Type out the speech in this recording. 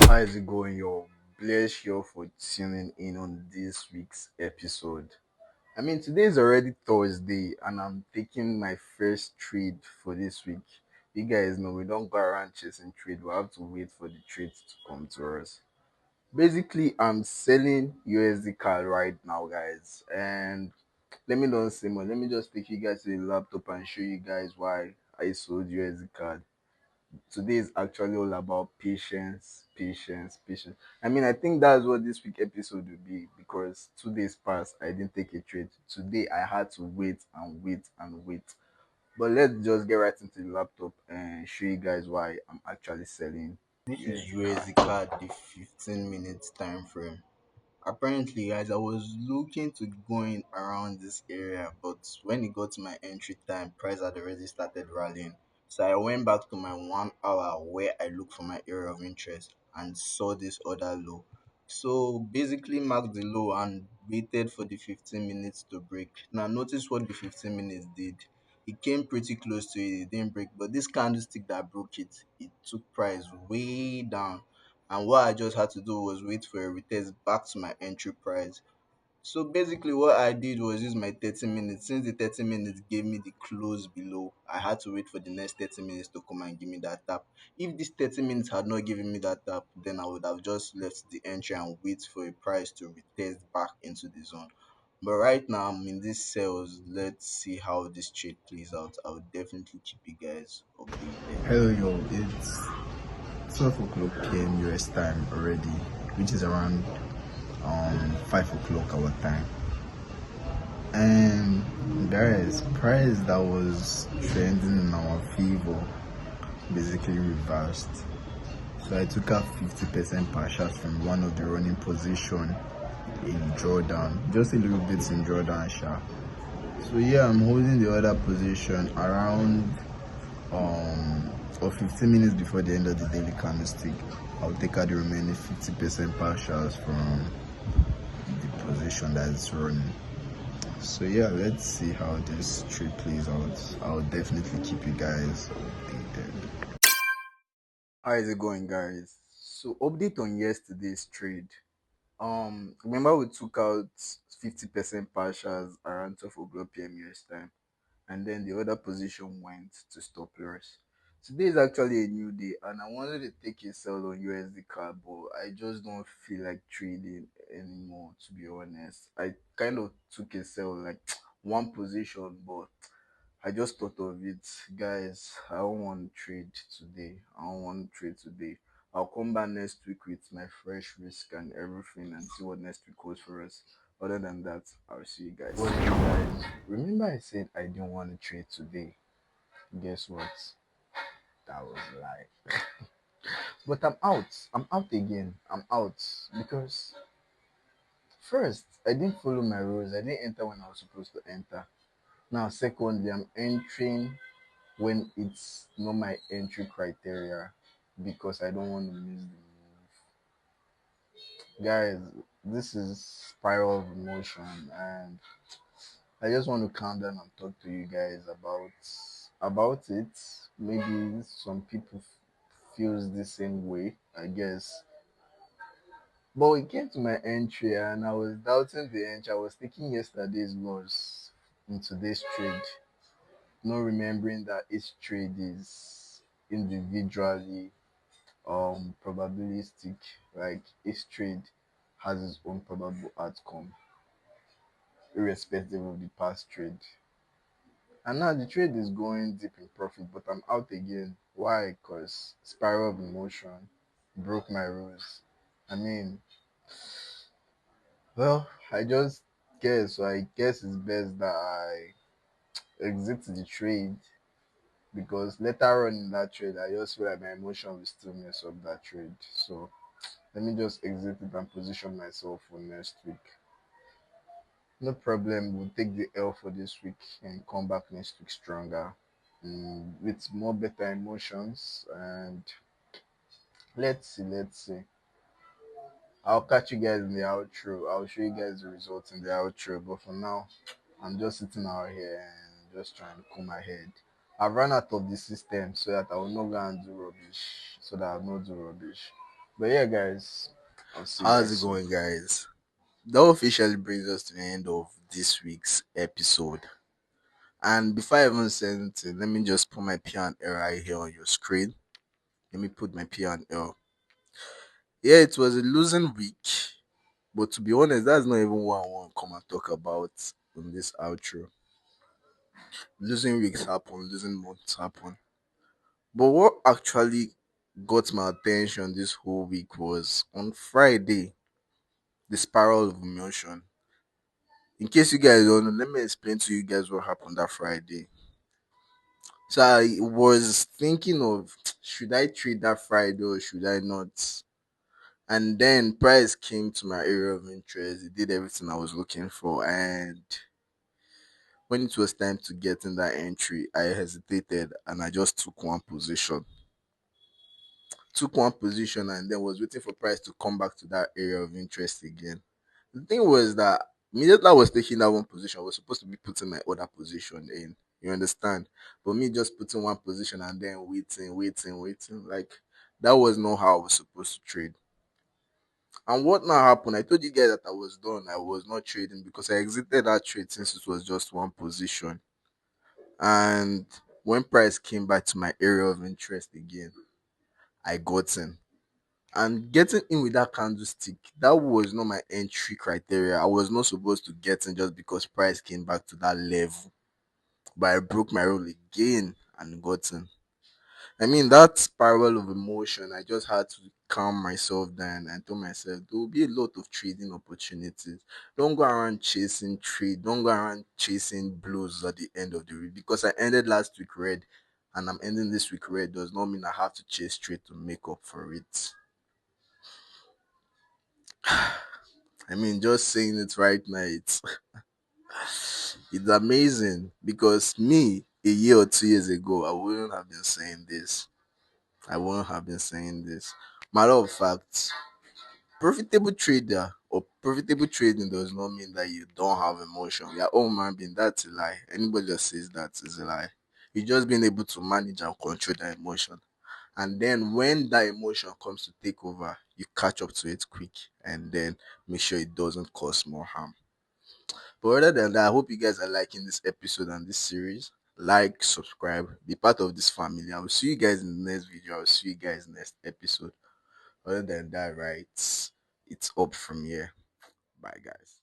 How is it going, yo? Bless you for tuning in on this week's episode. Today is already Thursday, and I'm taking my first trade for this week. You guys know we don't go around chasing trade, we have to wait for the trades to come to us. Basically, I'm selling USD card right now, guys, and let me not say more. Let me just take you guys to the laptop and show you guys why I sold USD card. Today is actually all about patience, patience, patience. I think that's what this week episode will be because 2 days passed, I didn't take a trade. Today I had to wait and wait and wait. But let's just get right into the laptop and show you guys why I'm actually selling This is USD card. USD card, the 15 minutes time frame. Apparently, guys, I was looking to going around this area, but when it got to my entry time, price had already started rallying. So I went back to my 1 hour where I look for my area of interest and saw this other low. So basically marked the low and waited for the 15 minutes to break. Now notice what the 15 minutes did. It came pretty close to it, it didn't break, but this candlestick that broke it, it took price way down, and what I just had to do was wait for a retest back to my entry price. So basically what I did was use my 30 minutes. Since the 30 minutes gave me the close below, I had to wait for the next 30 minutes to come and give me that tap. If this 30 minutes had not given me that tap, then I would have just left the entry and wait for a price to retest back into the zone. But right now I'm in this sales. Let's see how this trade plays out. I will definitely keep you guys updated. Hello, yo, it's 12 o'clock p.m. US time already, which is around 5 o'clock our time. And guys, price that was trending in our favor basically reversed. So I took out 50% partials from one of the running position in Jordan, just a little bit in Jordan sha. So yeah, I'm holding the other position around or 15 minutes before the end of the daily candlestick. I'll take out the remaining 50% partials from the position that's running. So yeah, let's see how this trade plays out. I'll definitely keep you guys updated. How is it going, guys? So update on yesterday's trade. Remember we took out 50% partials around 12 o'clock p.m. US time, and then the other position went to stop loss. Today is actually a new day, and I wanted to take a sell on USD card, but I just don't feel like trading anymore. To be honest, I kind of took a sell like one position, but I just thought of it, guys. I don't want to trade today. I don't want to trade today. I'll come back next week with my fresh risk and everything and see what next week holds for us. Other than that, I'll see you guys. Well, you guys, remember I said I didn't want to trade today? Guess what? That was a lie. But I'm out. I'm out again. I'm out because first I didn't follow my rules. I didn't enter when I was supposed to enter. Now, secondly, I'm entering when it's not my entry criteria because I don't want to miss the move. Guys, this is spiral of emotion, and I just want to calm down and talk to you guys about it. Maybe some people feels the same way, I guess. But it came to my entry and I was doubting the entry. I was taking yesterday's loss in today's trade, not remembering that each trade is individually probabilistic, like each trade has its own probable outcome irrespective of the past trade. And now the trade is going deep in profit, but I'm out again. Why? Because spiral of emotion broke my rules. I mean, well, I just guess, so I guess it's best that I exit the trade because later on in that trade, I just feel like my emotion will still mess up that trade. So let me just exit it and position myself for next week. No problem. We'll take the L for this week and come back next week stronger, with more better emotions. And let's see, let's see. I'll catch you guys in the outro. I'll show you guys the results in the outro. But for now, I'm just sitting out here and just trying to cool my head. I've run out of the system so that I will not go and do rubbish. So that I'll not do rubbish. But yeah, guys, I'll see you How's guys it soon. going, guys? That officially brings us to the end of this week's episode. And before I even say anything, let me just put my P and L right here on your screen. Let me put my P and L. Yeah, it was a losing week, but to be honest, that's not even what I want to come and talk about in this outro. Losing weeks happen, losing months happen. But what actually got my attention this whole week was on Friday, the spiral of emotion. In case you guys don't know, let me explain to you guys what happened that Friday. So I was thinking of should I trade that Friday or should I not? And then price came to my area of interest. It did everything I was looking for. And when it was time to get in that entry, I hesitated and I just took one position. Took one position and then was waiting for price to come back to that area of interest again. The thing was that immediately I was taking that one position, I was supposed to be putting my other position in. You understand? But me just putting one position and then waiting. Like that was not how I was supposed to trade. And what now happened? I told you guys that I was done. I was not trading because I exited that trade since it was just one position. And when price came back to my area of interest again, I got in. And getting in with that candlestick, that was not my entry criteria. I was not supposed to get in just because price came back to that level. But I broke my rule again and got in. I mean, that spiral of emotion, I just had to calm myself down and told myself there will be a lot of trading opportunities. Don't go around chasing trade. Don't go around chasing blues at the end of the week. Because I ended last week red and I'm ending this week red does not mean I have to chase trade to make up for it. I mean, just saying it right now, it's amazing because me, a year or 2 years ago, I wouldn't have been saying this. I wouldn't have been saying this. Matter of fact, profitable trader or profitable trading does not mean that you don't have emotion. We are all human being. That's a lie. Anybody that says that is a lie. You just being able to manage and control that emotion. And then when that emotion comes to take over, you catch up to it quick and then make sure it doesn't cause more harm. But other than that, I hope you guys are liking this episode and this series. Like, subscribe, be part of this family. I will see you guys in the next video. I will see you guys next episode. Other than that, right, it's up from here. Bye, guys.